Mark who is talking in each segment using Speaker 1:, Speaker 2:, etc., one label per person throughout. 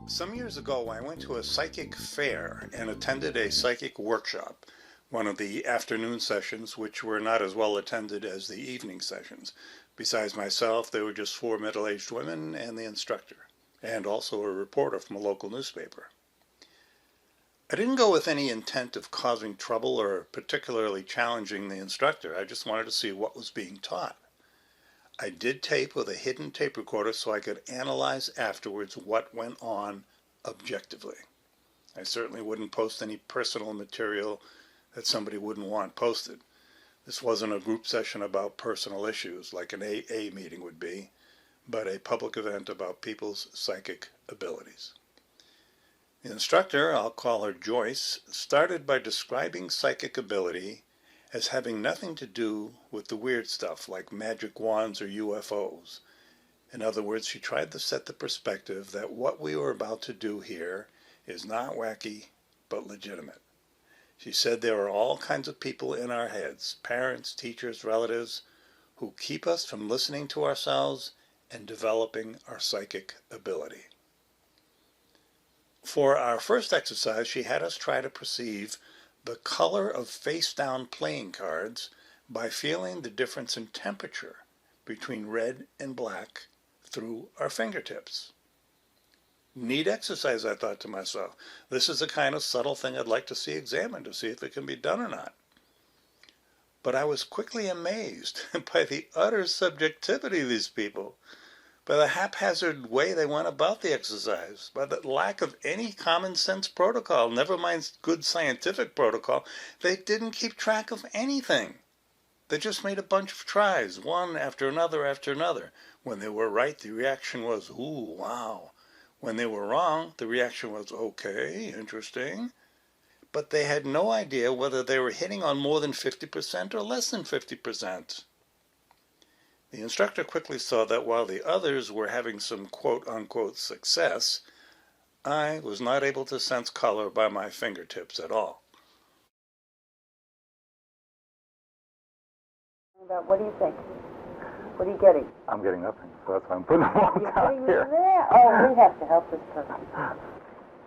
Speaker 1: Some years ago, I went to a psychic fair and attended a psychic workshop, one of the afternoon sessions, which were not as well attended as the evening sessions. Besides myself, there were just four middle-aged women and the instructor, and also a reporter from a local newspaper. I didn't go with any intent of causing trouble or particularly challenging the instructor. I just wanted to see what was being taught. I did tape with a hidden tape recorder so I could analyze afterwards what went on objectively. I certainly wouldn't post any personal material that somebody wouldn't want posted. This wasn't a group session about personal issues like an AA meeting would be, but a public event about people's psychic abilities. The instructor, I'll call her Joyce, started by describing psychic ability as having nothing to do with the weird stuff like magic wands or UFOs. In other words, she tried to set the perspective that what we were about to do here is not wacky, but legitimate. She said there are all kinds of people in our heads, parents, teachers, relatives, who keep us from listening to ourselves and developing our psychic ability. For our first exercise, she had us try to perceive the color of face-down playing cards by feeling the difference in temperature between red and black through our fingertips. Neat exercise, I thought to myself. This is the kind of subtle thing I'd like to see examined to see if it can be done or not. But I was quickly amazed by the utter subjectivity of these people, by the haphazard way they went about the exercise, by the lack of any common sense protocol, never mind good scientific protocol. They didn't keep track of anything. They just made a bunch of tries, one after another after another. When they were right, the reaction was, ooh, wow. When they were wrong, the reaction was, okay, interesting. But they had no idea whether they were hitting on more than 50% or less than 50%. The instructor quickly saw that while the others were having some quote-unquote success, I was not able to sense color by my fingertips at all.
Speaker 2: What do you think? What are you getting?
Speaker 3: I'm getting nothing, so that's why I'm putting them all
Speaker 2: You're
Speaker 3: down
Speaker 2: putting
Speaker 3: here.
Speaker 2: them there? Oh, we have to help this person.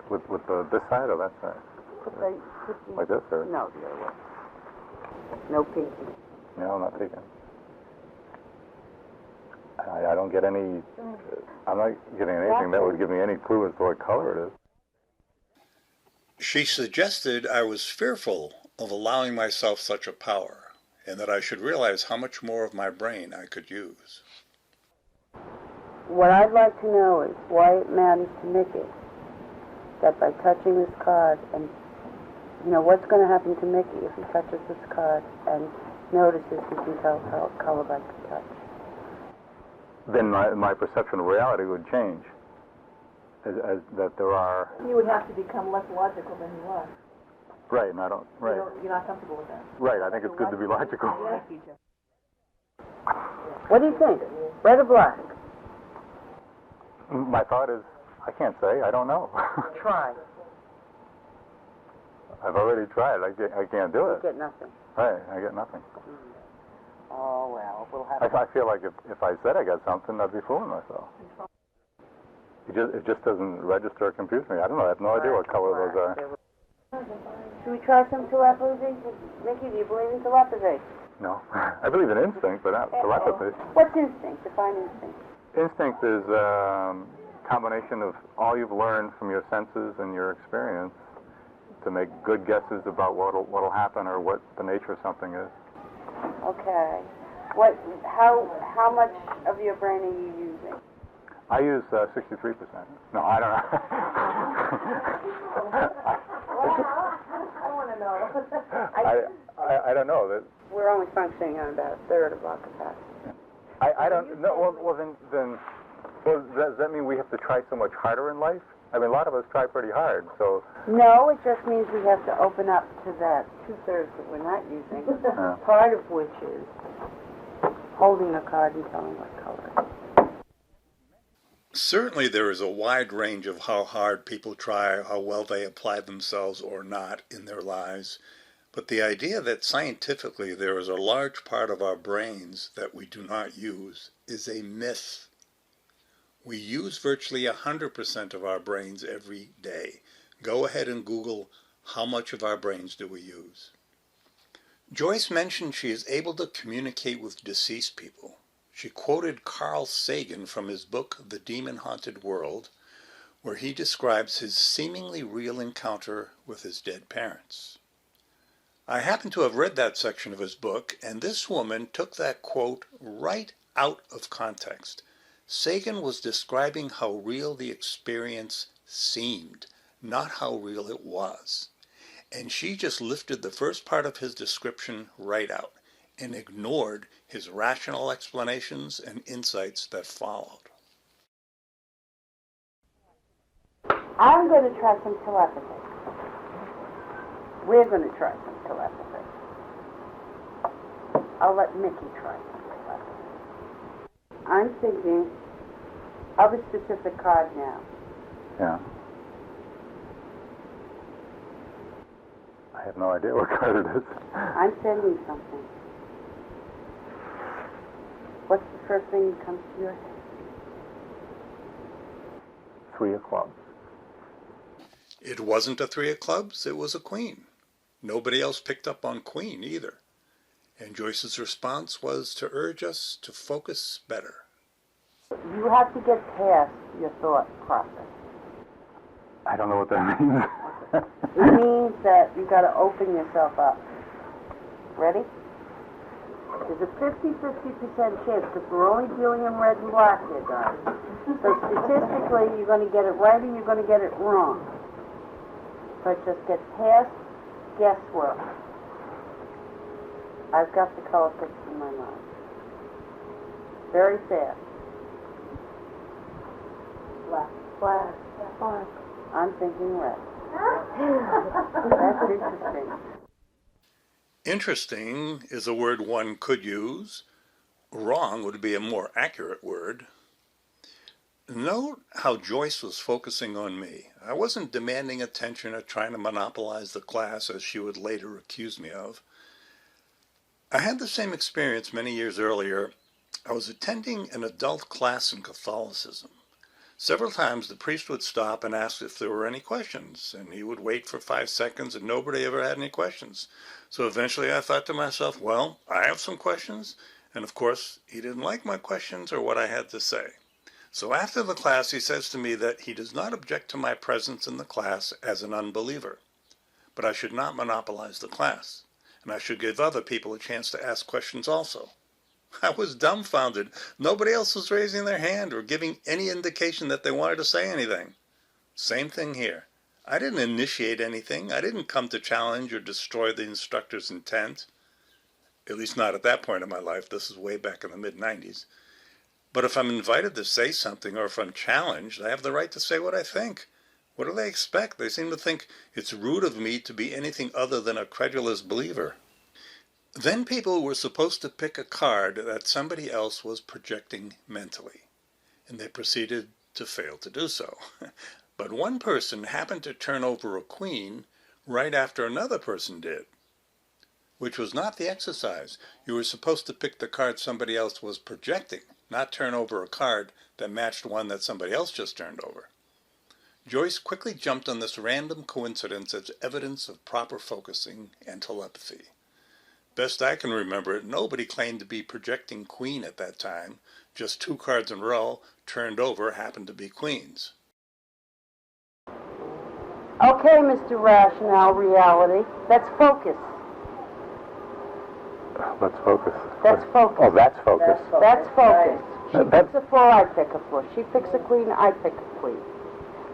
Speaker 3: With this side or that side?
Speaker 2: Put the,
Speaker 3: Like this, or?
Speaker 2: No, the other way. No peeking.
Speaker 3: No, I'm not taking. I don't get any, I'm not getting anything that would give me any clue as to what color it is.
Speaker 1: She suggested I was fearful of allowing myself such a power, and that I should realize how much more of my brain I could use.
Speaker 2: What I'd like to know is why it matters to Mickey that by touching this card, and you know, what's going to happen to Mickey if he touches this card and notices he can tell color by touch.
Speaker 3: Then my perception of reality would change. As that there are...
Speaker 4: You would have to become less logical than you are.
Speaker 3: Right, and I don't... Right.
Speaker 4: You're not comfortable with that.
Speaker 3: Right, I think it's good to be logical.
Speaker 2: What do you think? Red or black?
Speaker 3: My thought is, I can't say, I don't know.
Speaker 2: Try.
Speaker 3: I've already tried, I can't do
Speaker 2: You
Speaker 3: it.
Speaker 2: get nothing.
Speaker 3: Right, I get nothing.
Speaker 2: Oh, well, we'll have
Speaker 3: I feel like if I said I got something, I'd be fooling myself. It just doesn't register or compute me. I don't know, I have no idea what color those are.
Speaker 2: Should we try some telepathy? Mickey, do you believe in telepathy?
Speaker 3: No. I believe in instinct, but not telepathy.
Speaker 2: What's instinct? Define instinct.
Speaker 3: Instinct is a combination of all you've learned from your senses and your experience to make good guesses about what'll happen or what the nature of something is.
Speaker 2: Okay. How much of your brain are you using?
Speaker 3: I use 63%. No, I don't know.
Speaker 4: I want to know.
Speaker 3: I don't know.
Speaker 2: We're only functioning on about a third of our capacity.
Speaker 3: I don't know. Well, then does that mean we have to try so much harder in life? I mean, a lot of us try pretty hard, so...
Speaker 2: No, it just means we have to open up to that two-thirds that we're not using, part of which is holding a card and telling what color it is.
Speaker 1: Certainly there is a wide range of how hard people try, how well they apply themselves or not in their lives. But the idea that scientifically there is a large part of our brains that we do not use is a myth. We use virtually 100% of our brains every day. Go ahead and Google how much of our brains do we use. Joyce mentioned she is able to communicate with deceased people. She quoted Carl Sagan from his book, The Demon-Haunted World, where he describes his seemingly real encounter with his dead parents. I happen to have read that section of his book, and this woman took that quote right out of context. Sagan was describing how real the experience seemed, not how real it was. And she just lifted the first part of his description right out and ignored his rational explanations and insights that followed.
Speaker 2: I'm going to try some telepathy. We're going to try some telepathy. I'll let Mickey try some telepathy. I'm thinking of a specific card now.
Speaker 3: Yeah. I have no idea what card it is.
Speaker 2: I'm sending something. What's the first thing that comes to your head?
Speaker 3: 3 of clubs.
Speaker 1: It wasn't a 3 of clubs, it was a queen. Nobody else picked up on queen either. And Joyce's response was to urge us to focus better.
Speaker 2: You have to get past your thought process.
Speaker 3: I don't know what that means.
Speaker 2: It means that you got to open yourself up. Ready? There's a 50-50% chance, because we're only dealing in red and black here, guys. So statistically, you're going to get it right or you're going to get it wrong. But just get past guesswork. I've got the color picture in my mind. Very fast. Black. Black. Black. I'm thinking red. That's interesting.
Speaker 1: Interesting is a word one could use. Wrong would be a more accurate word. Note how Joyce was focusing on me. I wasn't demanding attention or trying to monopolize the class as she would later accuse me of. I had the same experience many years earlier. I was attending an adult class in Catholicism. Several times the priest would stop and ask if there were any questions, and he would wait for 5 seconds and nobody ever had any questions. So eventually I thought to myself, well, I have some questions, and of course he didn't like my questions or what I had to say. So after the class he says to me that he does not object to my presence in the class as an unbeliever, but I should not monopolize the class, and I should give other people a chance to ask questions also. I was dumbfounded. Nobody else was raising their hand or giving any indication that they wanted to say anything. Same thing here. I didn't initiate anything. I didn't come to challenge or destroy the instructor's intent. At least not at that point in my life. This is way back in the mid-90s. But if I'm invited to say something or if I'm challenged, I have the right to say what I think. What do they expect? They seem to think it's rude of me to be anything other than a credulous believer. Then people were supposed to pick a card that somebody else was projecting mentally, and they proceeded to fail to do so. But one person happened to turn over a queen right after another person did, which was not the exercise. You were supposed to pick the card somebody else was projecting, not turn over a card that matched one that somebody else just turned over. Joyce quickly jumped on this random coincidence as evidence of proper focusing and telepathy. Best I can remember it, nobody claimed to be projecting queen at that time. Just 2 cards in a row, turned over, happened to be queens.
Speaker 2: Okay, Mr. Rationale Reality, let's focus.
Speaker 3: Let's focus.
Speaker 2: That's focus.
Speaker 3: Oh, that's focus.
Speaker 2: That's focus. She
Speaker 3: That-
Speaker 2: picks a 4, I pick a 4. She picks a queen, I pick a queen.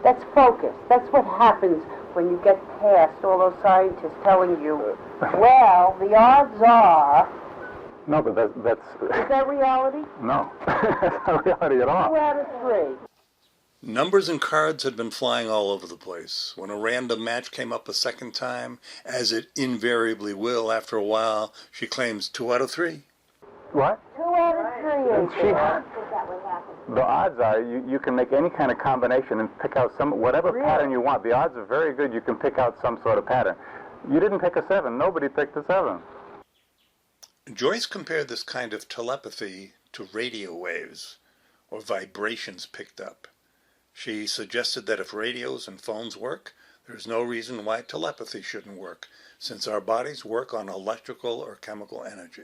Speaker 2: That's focus. That's what happens when you get past all those scientists telling you, well, the odds are...
Speaker 3: No, but that's...
Speaker 2: Is that reality?
Speaker 3: No. That's not reality at all.
Speaker 2: 2 out of 3.
Speaker 1: Numbers and cards had been flying all over the place. When a random match came up a second time, as it invariably will after a while, she claims 2 out of 3.
Speaker 3: What?
Speaker 2: 2 out of 3.
Speaker 3: The odds are you can make any kind of combination and pick out whatever
Speaker 2: Really?
Speaker 3: pattern you want. The odds are very good you can pick out some sort of pattern. You didn't pick a 7. Nobody picked a 7.
Speaker 1: Joyce compared this kind of telepathy to radio waves. or vibrations picked up. She suggested that if radios and phones work, there's no reason why telepathy shouldn't work, since our bodies work on electrical or chemical energy.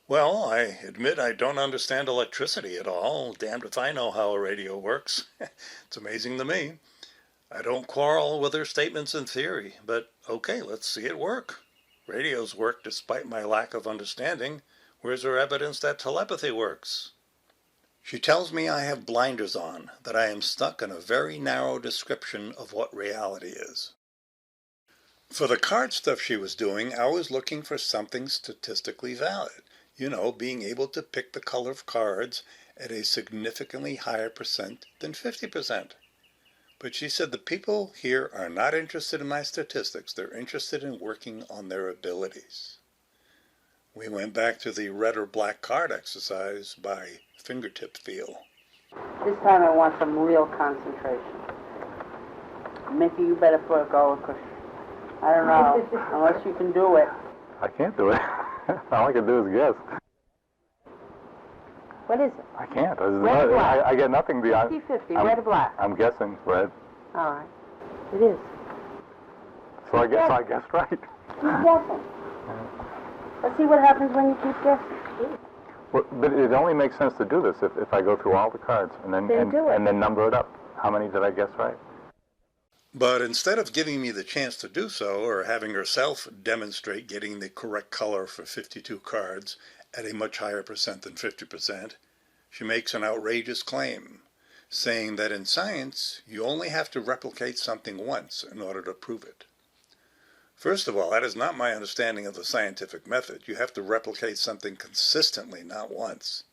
Speaker 1: Well, I admit I don't understand electricity at all. Damned if I know how a radio works. It's amazing to me. I don't quarrel with her statements in theory, but okay, let's see it work. Radios work despite my lack of understanding. Where's her evidence that telepathy works? She tells me I have blinders on, that I am stuck in a very narrow description of what reality is. For the card stuff she was doing, I was looking for something statistically valid. You know, being able to pick the color of cards at a significantly higher percent than 50%. But she said the people here are not interested in my statistics. They're interested in working on their abilities. We went back to the red or black card exercise by fingertip feel.
Speaker 2: This time I want some real concentration. Mickey, you better put a go, because I don't know, unless you can do it.
Speaker 3: I can't do it. All I can do is guess.
Speaker 2: What is it?
Speaker 3: I can't.
Speaker 2: Red or black?
Speaker 3: I get nothing beyond.
Speaker 2: 50-50, red or black?
Speaker 3: I'm guessing red.
Speaker 2: All right. It is.
Speaker 3: So I guessed right.
Speaker 2: Keep guessing. Let's see what happens when you keep guessing.
Speaker 3: Well, but it only makes sense to do this if I go through all the cards and then and then number it up. How many did I guess right?
Speaker 1: But instead of giving me the chance to do so, or having herself demonstrate getting the correct color for 52 cards at a much higher percent than 50%, she makes an outrageous claim, saying that in science, you only have to replicate something once in order to prove it. First of all, that is not my understanding of the scientific method. You have to replicate something consistently, not once.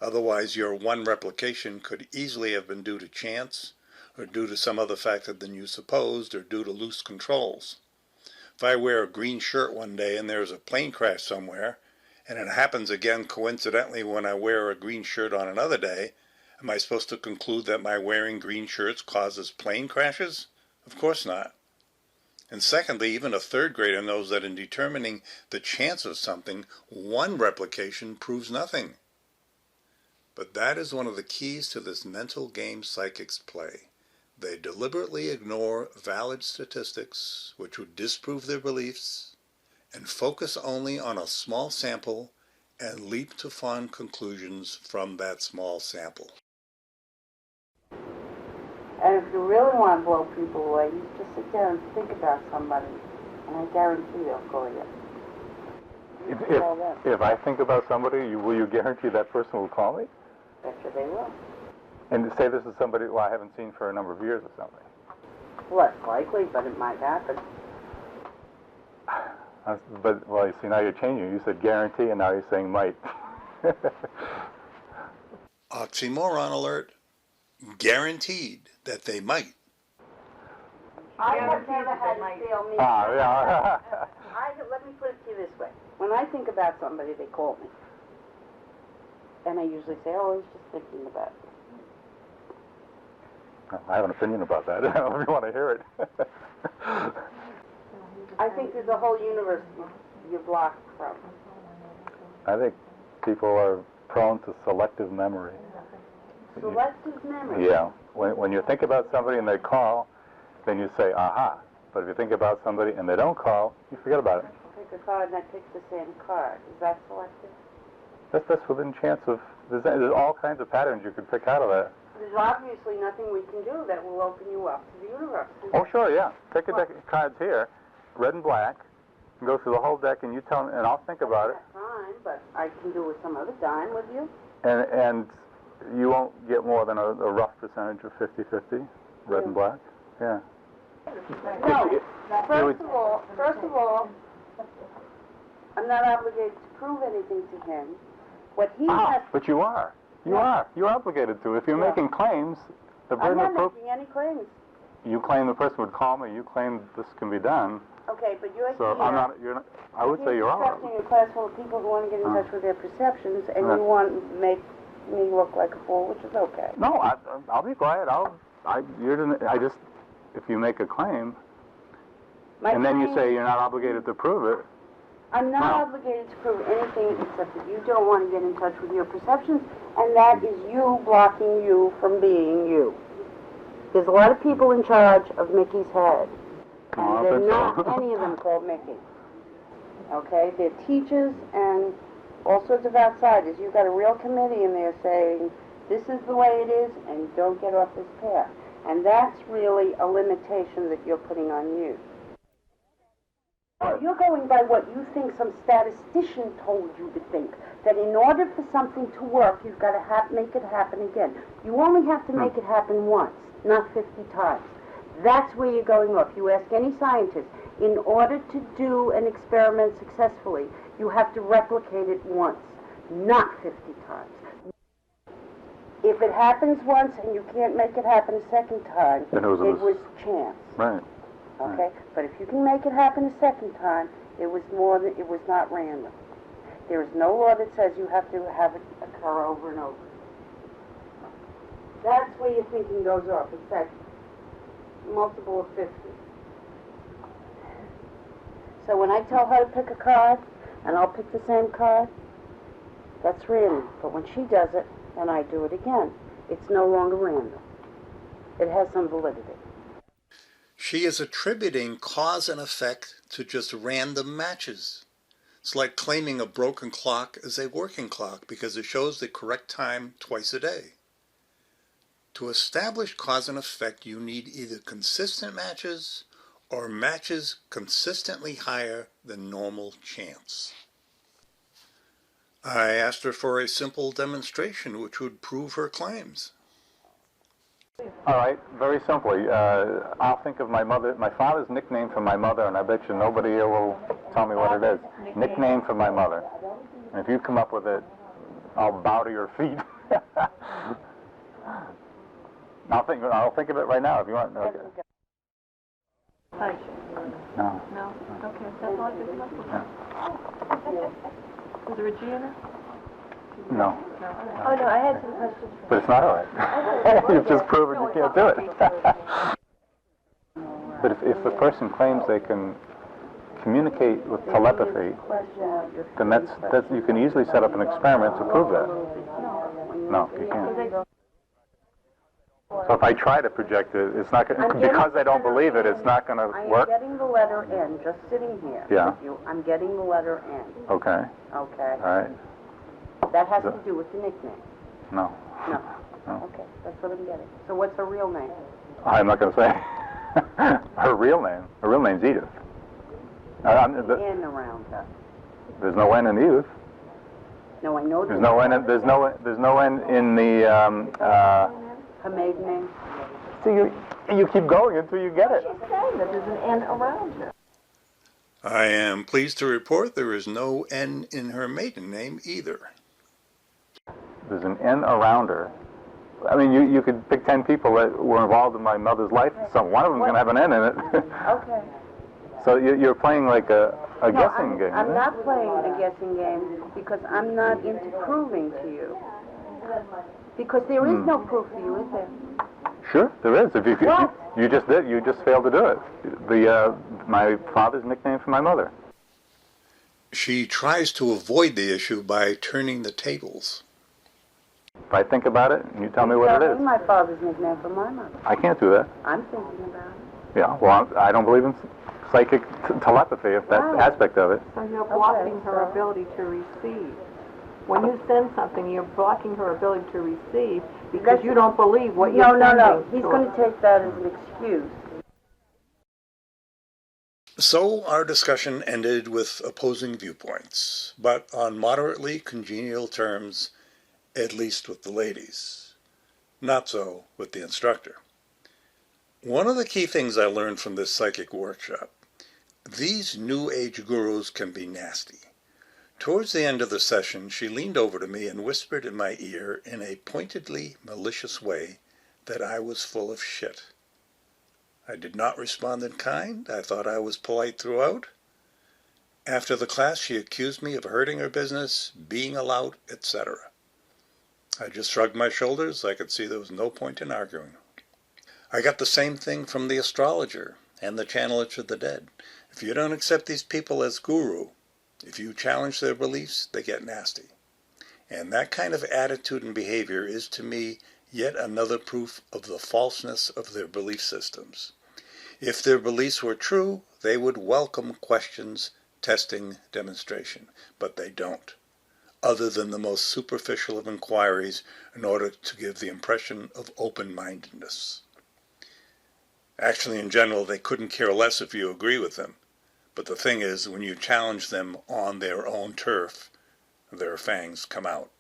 Speaker 1: Otherwise, your one replication could easily have been due to chance, or due to some other factor than you supposed, or due to loose controls. If I wear a green shirt one day and there's a plane crash somewhere, and it happens again coincidentally when I wear a green shirt on another day, am I supposed to conclude that my wearing green shirts causes plane crashes? Of course not. And secondly, even a third grader knows that in determining the chance of something, one replication proves nothing. But that is one of the keys to this mental game psychics play. They deliberately ignore valid statistics, which would disprove their beliefs, and focus only on a small sample and leap to fond conclusions from that small sample.
Speaker 2: And if you really want to blow people away, you just sit there and think about somebody, and I guarantee they'll call you.
Speaker 3: If I think about somebody, will you guarantee that person will call me?
Speaker 2: Betcha they will.
Speaker 3: And say this is somebody who I haven't seen for a number of years or something.
Speaker 2: Less likely, but it might happen.
Speaker 3: But, well, you see, now you're changing. You said guarantee, and now you're saying might.
Speaker 1: Oxymoron alert. Guaranteed that they might.
Speaker 2: I have never had it fail me.
Speaker 3: Yeah.
Speaker 2: Let me put it to you this way. When I think about somebody, they call me. And I usually say, oh, I was just thinking about it.
Speaker 3: I have an opinion about that. I don't know if you want to hear it.
Speaker 2: I think there's a whole universe you're blocked from.
Speaker 3: I think people are prone to selective memory.
Speaker 2: Selective memory?
Speaker 3: Yeah. When you think about somebody and they call, then you say, aha. But if you think about somebody and they don't call, you forget about it.
Speaker 2: Pick a card and I pick the same card. Is that selective?
Speaker 3: That's within chance of... There's all kinds of patterns you could pick out of that.
Speaker 2: There's obviously nothing we can do that will open you up to the universe.
Speaker 3: Oh, sure, yeah. Pick a deck of cards here, red and black, and go through the whole deck, and you tell me, and I'll think about it.
Speaker 2: That's fine, but I can do with some other dime with you.
Speaker 3: And you won't get more than a rough percentage of 50-50, red and black. Yeah.
Speaker 2: No. First of all, I'm not obligated to prove anything to him. What he has...
Speaker 3: But you are. You are. You're obligated to. If you're making claims, the burden of
Speaker 2: I'm
Speaker 3: proof...
Speaker 2: not making any claims.
Speaker 3: You claim the person would call me. You claim this can be done.
Speaker 2: Okay, but you're
Speaker 3: So
Speaker 2: here.
Speaker 3: I'm not... You're not. I would say you're all right.
Speaker 2: You're a class full of people who want to get in touch with their perceptions, and you want to make me look like a fool, which is okay.
Speaker 3: No, I'll be quiet. If you make a claim, and then you say you're not obligated to prove it,
Speaker 2: I'm not obligated to prove anything except that you don't want to get in touch with your perceptions, and that is you blocking you from being you. There's a lot of people in charge of Mickey's head, and they're not any of them called Mickey. Okay? They're teachers and all sorts of outsiders. You've got a real committee in there saying, this is the way it is, and don't get off this path. And that's really a limitation that you're putting on you. You're going by what you think some statistician told you to think, that in order for something to work, you've got to make it happen again. You only have to make it happen once, not 50 times. That's where you're going off. You ask any scientist, in order to do an experiment successfully, you have to replicate it once, not 50 times. If it happens once and you can't make it happen a second time, it was chance.
Speaker 3: Right.
Speaker 2: Okay? But if you can make it happen a second time, it was not random. There is no law that says you have to have it occur over and over. That's where your thinking goes off. It's that multiple of 50. So when I tell her to pick a card, and I'll pick the same card, that's random. But when she does it, and I do it again, it's no longer random. It has some validity.
Speaker 1: She is attributing cause and effect to just random matches. It's like claiming a broken clock is a working clock because it shows the correct time twice a day. To establish cause and effect, you need either consistent matches or matches consistently higher than normal chance. I asked her for a simple demonstration which would prove her claims.
Speaker 3: All right, very simply, I'll think of my father's nickname for my mother, and I bet you nobody here will tell me what it is. Nickname for my mother. And if you come up with it, I'll bow to your feet. I'll think of it right now if you want. Okay.
Speaker 4: Hi.
Speaker 3: No.
Speaker 4: No? Okay, that's all I could come up with. Was there a G in it?
Speaker 3: No.
Speaker 4: Oh, no, I had some questions.
Speaker 3: But it's not all right. You've just proven you can't do it. But if a person claims they can communicate with telepathy, then that's you can easily set up an experiment to prove that. No, you can't. So if I try to project it, it's not going because I don't believe it. It's not going to work.
Speaker 2: I'm getting the letter N, just sitting here.
Speaker 3: Yeah.
Speaker 2: With you. I'm getting the letter N.
Speaker 3: Okay.
Speaker 2: Okay.
Speaker 3: All right.
Speaker 2: That has to do with the nickname.
Speaker 3: No.
Speaker 2: No.
Speaker 3: No.
Speaker 2: Okay, that's what I'm getting. So what's her real name?
Speaker 3: I'm not going to say her real name. Her real name's Edith.
Speaker 2: N around her.
Speaker 3: There's no N in Edith.
Speaker 2: No, I know
Speaker 3: There's no N. There's no N in the.
Speaker 2: her maiden name.
Speaker 3: So you keep going until you get it.
Speaker 4: She's saying that there's an N around her.
Speaker 1: I am pleased to report there is no N in her maiden name either.
Speaker 3: There's an N around her. I mean, you could pick 10 people that were involved in my mother's life. So one of them's going to have an N in it.
Speaker 2: Okay.
Speaker 3: So you're playing like a guessing game.
Speaker 2: I'm not playing a guessing game because I'm not into proving to you. Because there is no proof for you, is there?
Speaker 3: Sure, there is. If you just did, you just failed to do it. My father's nickname for my mother.
Speaker 1: She tries to avoid the issue by turning the tables.
Speaker 3: If I think about it, and you tell me what it is.
Speaker 2: My father's nickname for my mother.
Speaker 3: I can't do that.
Speaker 2: I'm thinking about it.
Speaker 3: Yeah, well, I don't believe in psychic telepathy, if that aspect of it.
Speaker 4: So you're blocking her ability to receive. When you send something, you're blocking her ability to receive because you don't believe what you're sending.
Speaker 2: No. He's going to take that as an excuse.
Speaker 1: So our discussion ended with opposing viewpoints, but on moderately congenial terms, at least with the ladies. Not so with the instructor. One of the key things I learned from this psychic workshop, these New Age gurus can be nasty. Towards the end of the session, she leaned over to me and whispered in my ear in a pointedly malicious way that I was full of shit. I did not respond in kind. I thought I was polite throughout. After the class, she accused me of hurting her business, being a lout, etc. I just shrugged my shoulders. I could see there was no point in arguing. I got the same thing from the astrologer and the channeler to the dead. If you don't accept these people as guru, If you challenge their beliefs, they get nasty. And that kind of attitude and behavior is, to me, yet another proof of the falseness of their belief systems. If their beliefs were true, they would welcome questions, testing, demonstration. But they don't, other than the most superficial of inquiries in order to give the impression of open-mindedness. Actually, in general, they couldn't care less if you agree with them. But the thing is, when you challenge them on their own turf, their fangs come out.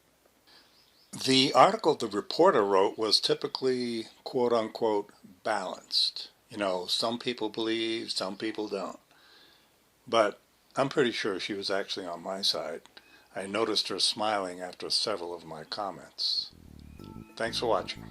Speaker 1: The article the reporter wrote was typically, quote-unquote, balanced. You know, some people believe, some people don't. But I'm pretty sure she was actually on my side. I noticed her smiling after several of my comments. Thanks for watching.